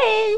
Hey!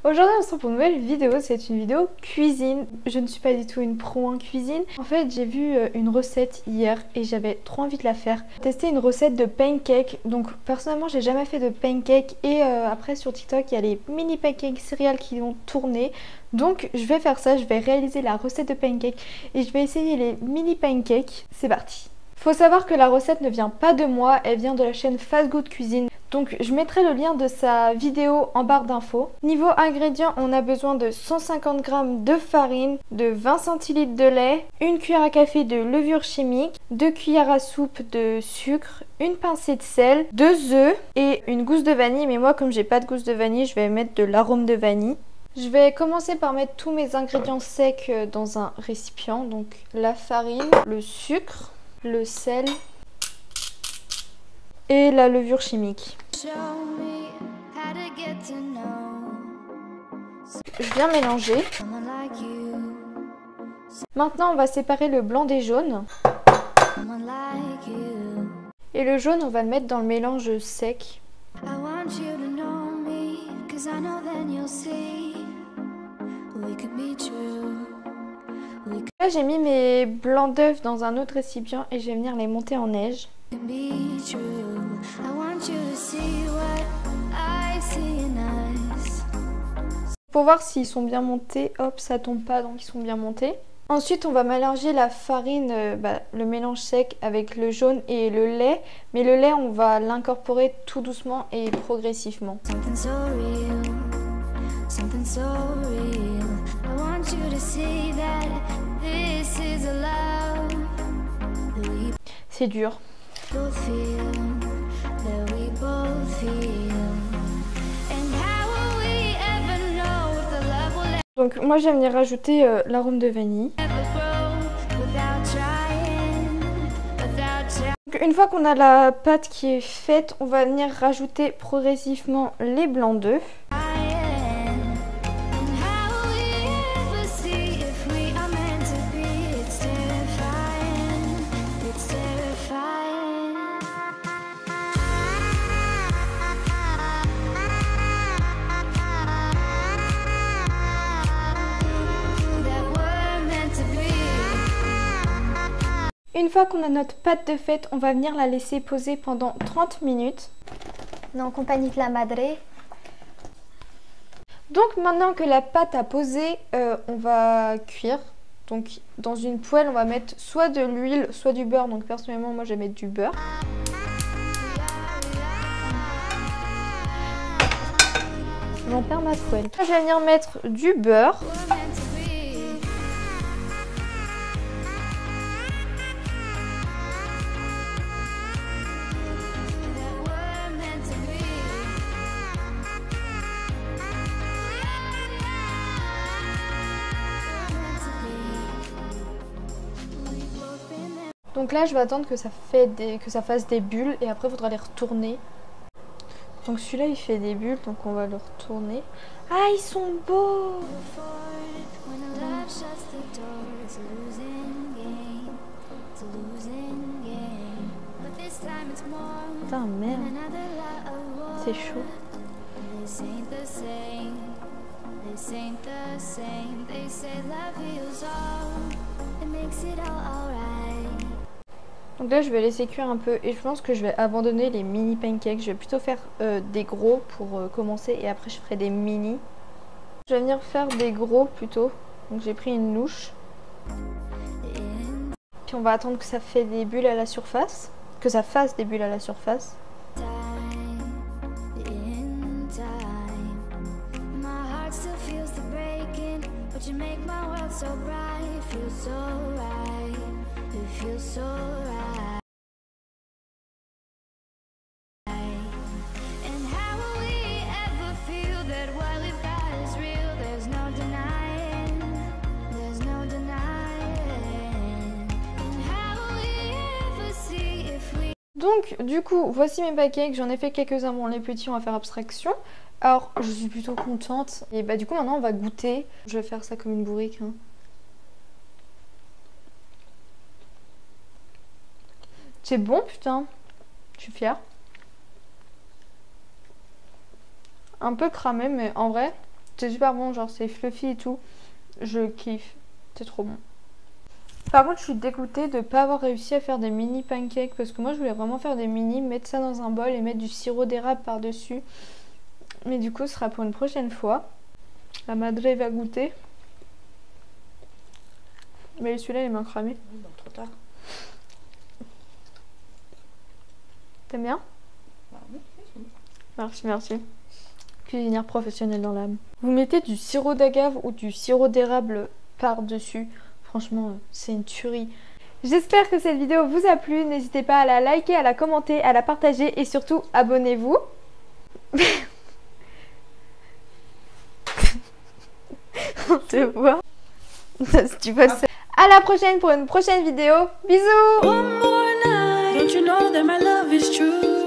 Aujourd'hui on se retrouve pour une nouvelle vidéo, c'est une vidéo cuisine. Je ne suis pas du tout une pro en cuisine. En fait j'ai vu une recette hier et j'avais trop envie de la faire. Tester une recette de pancake. Donc personnellement j'ai jamais fait de pancake et après sur TikTok il y a les mini pancakes céréales qui vont tourner. Donc je vais faire ça, je vais réaliser la recette de pancake et je vais essayer les mini pancakes. C'est parti! Faut savoir que la recette ne vient pas de moi, elle vient de la chaîne Fast Good Cuisine. Donc je mettrai le lien de sa vidéo en barre d'infos. Niveau ingrédients, on a besoin de 150 g de farine, de 20 cl de lait, une cuillère à café de levure chimique, 2 cuillères à soupe de sucre, une pincée de sel, 2 œufs et une gousse de vanille. Mais moi comme j'ai pas de gousse de vanille, je vais mettre de l'arôme de vanille. Je vais commencer par mettre tous mes ingrédients secs dans un récipient. Donc la farine, le sucre, le sel et la levure chimique. Je viens mélanger. Maintenant on va séparer le blanc des jaunes. Et le jaune on va le mettre dans le mélange sec. Là j'ai mis mes blancs d'œufs dans un autre récipient et je vais venir les monter en neige. Pour voir s'ils sont bien montés, hop ça tombe pas donc ils sont bien montés. Ensuite on va mélanger la farine, le mélange sec avec le jaune et le lait. Mais le lait on va l'incorporer tout doucement et progressivement. C'est dur. Donc moi j'aime venir rajouter l'arôme de vanille. Donc, une fois qu'on a la pâte qui est faite, on va venir rajouter progressivement les blancs d'œufs. Une fois qu'on a notre pâte de fête, on va venir la laisser poser pendant 30 minutes. En compagnie de la madre. Donc maintenant que la pâte a posé, on va cuire. Donc dans une poêle, on va mettre soit de l'huile, soit du beurre. Donc personnellement, moi je vais mettre du beurre. J'en perds ma poêle. Je vais venir mettre du beurre. Donc là je vais attendre que ça fasse des bulles et après il faudra les retourner. Donc celui-là il fait des bulles donc on va le retourner. Ah ils sont beaux! Putain merde, c'est chaud. Donc là je vais laisser cuire un peu et je pense que je vais abandonner les mini pancakes. Je vais plutôt faire des gros pour commencer et après je ferai des mini. Je vais venir faire des gros plutôt. Donc j'ai pris une louche. Puis on va attendre que ça fait des bulles à la surface. Que ça fasse des bulles à la surface. Donc du coup voici mes pancakes, j'en ai fait quelques-uns, bon les petits on va faire abstraction. Alors je suis plutôt contente et bah du coup maintenant on va goûter. Je vais faire ça comme une bourrique hein. C'est bon putain, je suis fière. un peu cramé, mais en vrai, c'est super bon. Genre, c'est fluffy et tout. Je kiffe. C'est trop bon. Par contre, je suis dégoûtée de ne pas avoir réussi à faire des mini pancakes parce que moi, je voulais vraiment faire des mini, mettre ça dans un bol et mettre du sirop d'érable par-dessus. Mais du coup, ce sera pour une prochaine fois. La Madre va goûter. Mais celui-là, il est bien cramé. Oui, bon, trop tard. T'aimes bien? Bah, oui, c'est bon. Merci, merci. Cuisinière professionnelle dans l'âme. Vous mettez du sirop d'agave ou du sirop d'érable par-dessus. Franchement, c'est une tuerie. J'espère que cette vidéo vous a plu. N'hésitez pas à la liker, à la commenter, à la partager et surtout, abonnez-vous. On te voit. Si tu vois ça. À la prochaine pour une prochaine vidéo. Bisous! Don't you know that my love is true?